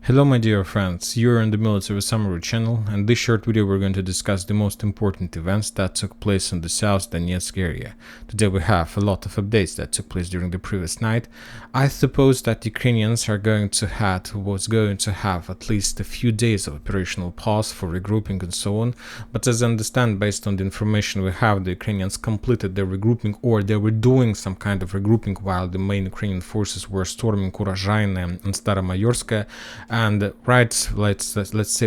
Hello my dear friends, you're on the Military Summary channel, and in this short video we're going to discuss the most important events that took place in the South Donetsk area. Today we have a lot of updates that took place during the previous night. I suppose that Ukrainians are going to have at least a few days of operational pause for regrouping and so on, but as I understand, based on the information we have, the Ukrainians completed their regrouping, or they were doing some kind of regrouping while the main Ukrainian forces were storming Urozhaine and Staromayorsk. And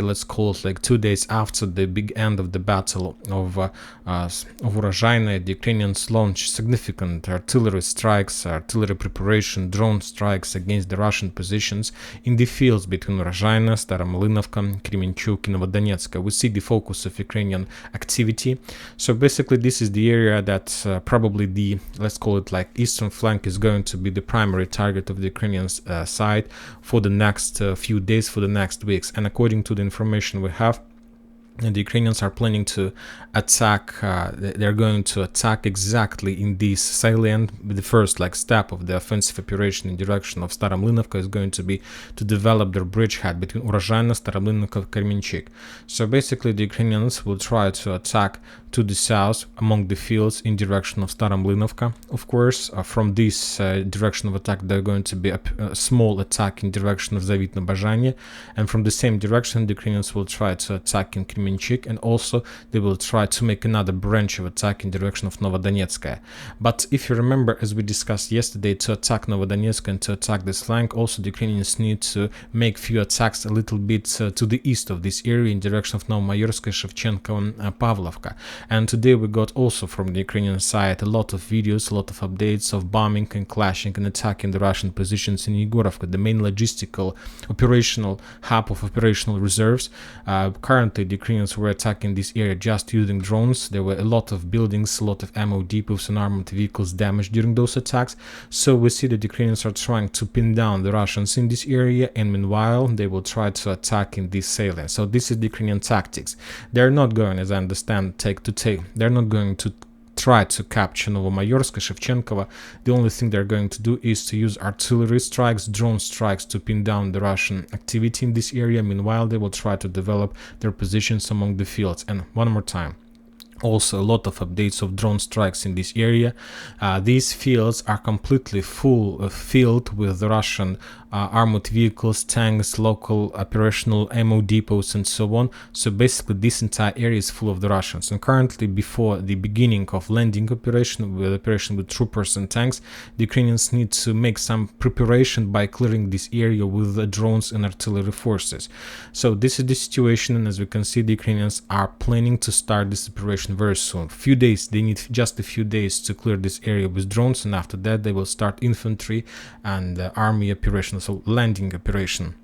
let's call it like 2 days after the big end of the battle of Urozhaine, the Ukrainians launched significant artillery strikes, artillery preparation, drone strikes against the Russian positions in the fields between Urozhaine, Staromlynovka, Kremenchuk, and South. We see the focus of Ukrainian activity. So basically, this is the area that probably the, let's call it like eastern flank, is going to be the primary target of the Ukrainian side for the next few days, for the next weeks. And according to the information we have, and the Ukrainians are planning to attack, they're going to attack exactly in this salient. The first step of the offensive operation in direction of Staromlynovka is going to be to develop their bridgehead between Urozhaine, Staromlynovka, and Kremenchuk. So basically the Ukrainians will try to attack to the south among the fields in direction of Staromlynovka. Of course, from this direction of attack, they're going to be a small attack in direction of Zavitno Bazhanye, and from the same direction the Ukrainians will try to attack in Kremenchuk, and also they will try to make another branch of attack in direction of Novodonetsk. But if you remember, as we discussed yesterday, to attack Novodonetsk and to attack this flank, also the Ukrainians need to make few attacks a little bit to the east of this area in direction of Novomayorsk, Shevchenko, and Pavlovka. And today we got also from the Ukrainian side a lot of videos, a lot of updates of bombing and clashing and attacking the Russian positions in Yegorovka, the main logistical operational hub of operational reserves. Currently the Ukrainians were attacking this area just using drones. There were a lot of buildings, a lot of ammo depots and armored vehicles damaged during those attacks. So we see that the Ukrainians are trying to pin down the Russians in this area, and meanwhile they will try to attack in this salient. So this is the Ukrainian tactics. They're not going, as I understand, they're not going to try to capture Novomayorsk, Shevchenko. The only thing they're going to do is to use artillery strikes, drone strikes to pin down the Russian activity in this area. Meanwhile, they will try to develop their positions among the fields. And one more time, also a lot of updates of drone strikes in this area. These fields are completely filled with Russian armored vehicles, tanks, local operational ammo depots, and so on. So basically this entire area is full of the Russians, and currently, before the beginning of landing operation with troopers and tanks, the Ukrainians need to make some preparation by clearing this area with the drones and artillery forces. So this is the situation, and as we can see, the Ukrainians are planning to start this operation very soon. They need just a few days to clear this area with drones, and after that they will start infantry and army operations, so landing operation.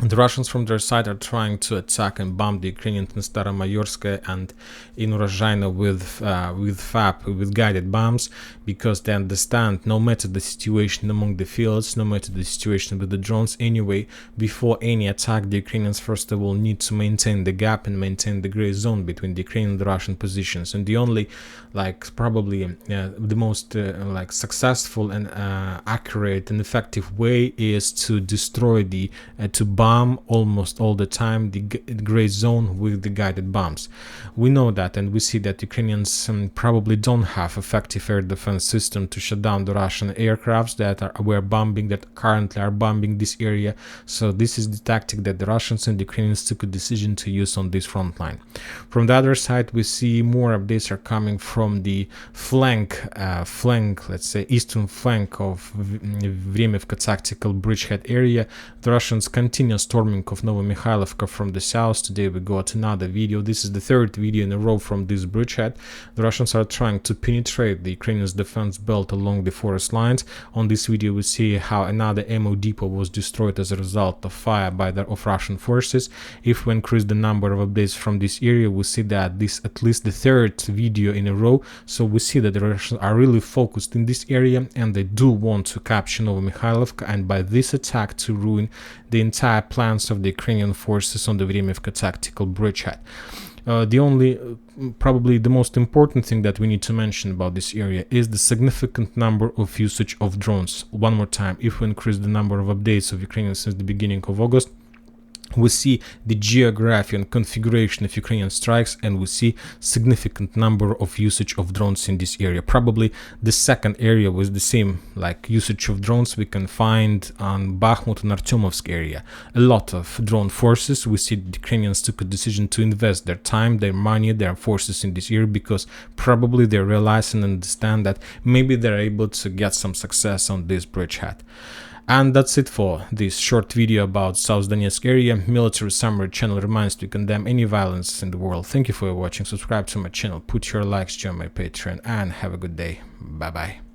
The Russians from their side are trying to attack and bomb the Ukrainians in Staromayorsk and in Urozhaine with guided bombs, because they understand, no matter the situation among the fields, no matter the situation with the drones, anyway, before any attack, the Ukrainians first of all need to maintain the gap and maintain the gray zone between the Ukrainian and the Russian positions. And the only, probably the most successful and accurate and effective way is to destroy to bomb almost all the time the gray zone with the guided bombs. We know that, and we see that Ukrainians probably don't have effective air defense system to shut down the Russian aircrafts that currently are bombing this area. So this is the tactic that the Russians and the Ukrainians took a decision to use on this front line. From the other side, we see more updates are coming from the let's say eastern flank of Vremivka tactical bridgehead area. The Russians continue storming of Novomikhailivka from the south. Today we got another video. This is the third video in a row from this bridgehead. The Russians are trying to penetrate the Ukrainians' defense belt along the forest lines. On this video we see how another ammo depot was destroyed as a result of fire of Russian forces. If we increase the number of updates from this area, we see that this at least the third video in a row. So we see that the Russians are really focused in this area, and they do want to capture Novomikhailivka, and by this attack to ruin the entire plans of the Ukrainian forces on the Vremivka tactical bridgehead. Probably the most important thing that we need to mention about this area is the significant number of usage of drones. One more time, if we increase the number of updates of Ukrainians since the beginning of August, We see the geography and configuration of Ukrainian strikes, and we see significant number of usage of drones in this area. Probably the second area with the same like usage of drones we can find on Bakhmut and Artyomovsk area. A lot of drone forces. We see the Ukrainians took a decision to invest their time, their money, their forces in this area because probably they realize and understand that maybe they're able to get some success on this bridgehead. And that's it for this short video about South Donetsk area. Military Summary channel reminds to condemn any violence in the world. Thank you for watching. Subscribe to my channel, put your likes, join my Patreon, and have a good day. Bye bye.